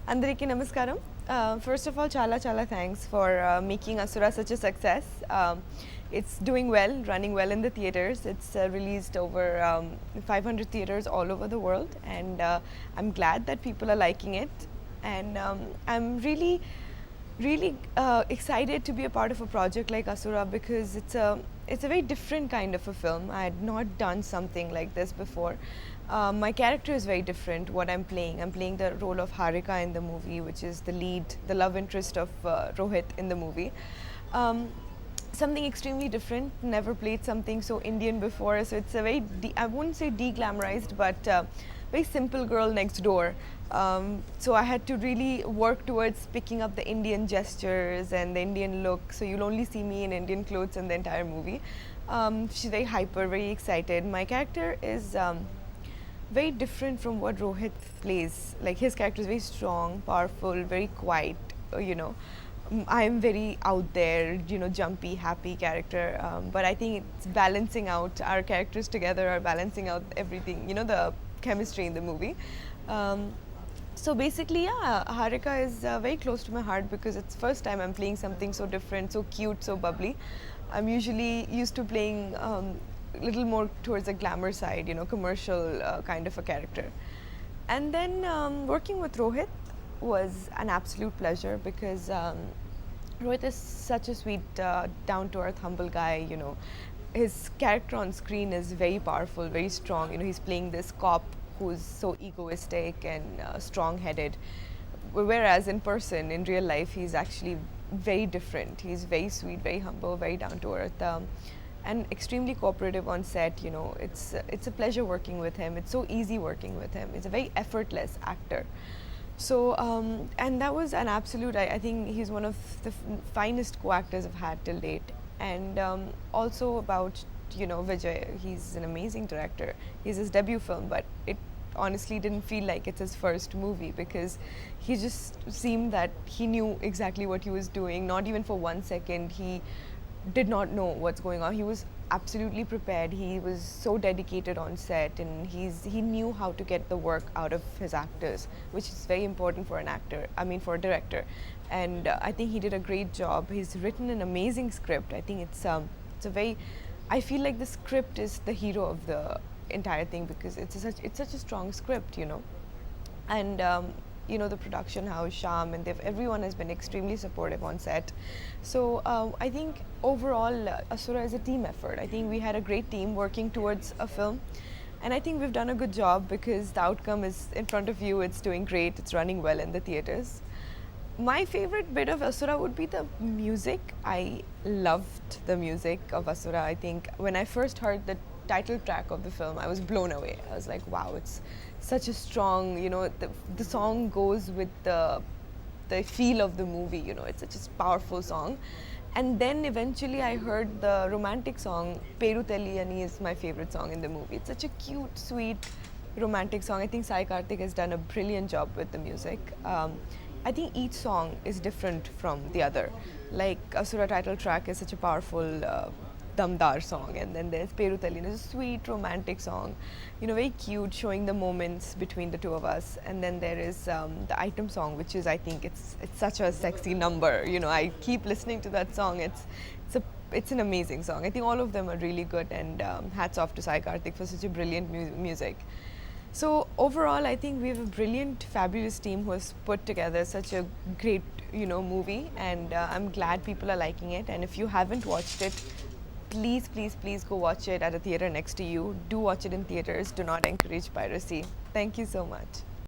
Andariki Namaskaram. First of all, chala thanks for making Asura such a success. It's doing well, running well in the theaters. It's released over 500 theaters all over the world, and I'm glad that people are liking it. And I'm really excited to be a part of a project like Asura because it's a very different kind of a film. I had not done something like this before. My character is very different. What I'm playing the role of Harika in the movie, which is the lead, the love interest of Rohit in the movie. Um, Something extremely different. Never played something so Indian before, so it's a very I wouldn't say de-glamorized, but very simple girl next door. So I had to really work towards picking up the Indian gestures and the Indian look. So you'll only see me in Indian clothes in the entire movie. She's very hyper, very excited. My character is very different from what Rohit plays. Like his character is very strong, powerful, very quiet. I'm very out there, jumpy, happy character. But I think it's balancing out our characters together, are balancing out everything. The chemistry in the movie. So basically, yeah, Harika is very close to my heart because it's first time I'm playing something so different, so cute, so bubbly. I'm usually used to playing little more towards the glamour side, commercial kind of a character. And then working with Rohit was an absolute pleasure because Rohit is such a sweet, down to earth, humble guy. His character on screen is very powerful, very strong. He's playing this cop who's so egoistic and strong headed. Whereas in person, in real life, he's actually very different. He's very sweet, very humble, very down to earth. And extremely cooperative on set. It's a pleasure working with him. It's so easy working with him. He's a very effortless actor. So and that was an absolute. I think he's one of the finest co-actors I've had till date. And also about Vijay, he's an amazing director. He's his debut film, but it honestly didn't feel like it's his first movie because he just seemed that he knew exactly what he was doing. Not even for 1 second he did not know what's going on. He was absolutely prepared. He was so dedicated on set, and he knew how to get the work out of his actors, which is very important for an actor. I mean, for a director. And I think he did a great job. He's written an amazing script. I think it's a very. I feel like the script is the hero of the entire thing because it's such a strong script, and the production house Sham, and everyone has been extremely supportive on set. So I think overall Asura is a team effort. I think we had a great team working towards a film, and I think we've done a good job because the outcome is in front of you. It's doing great. It's running well in the theaters. My favorite bit of Asura would be the music. I loved the music of Asura. I think when I first heard the title track of the film, I was blown away. I was like, wow, it's such a strong, the song goes with the feel of the movie, it's such a powerful song. And then eventually I heard the romantic song, Peru Teliyani is my favorite song in the movie. It's such a cute, sweet, romantic song. I think Sai Karthik has done a brilliant job with the music. I think each song is different from the other. Like Asura title track is such a powerful Damdar song, and then there's Peru Teliyani, it's a sweet romantic song, very cute, showing the moments between the two of us. And then there is the item song, which is, I think it's such a sexy number. I keep listening to that song. It's an amazing song. I think all of them are really good, and hats off to Sai Karthik for such a brilliant music. So overall, I think we have a brilliant, fabulous team who has put together such a great, movie, and I'm glad people are liking it. And if you haven't watched it, please go watch it at a theater next to you. Do watch it in theaters. Do not encourage piracy. Thank you so much.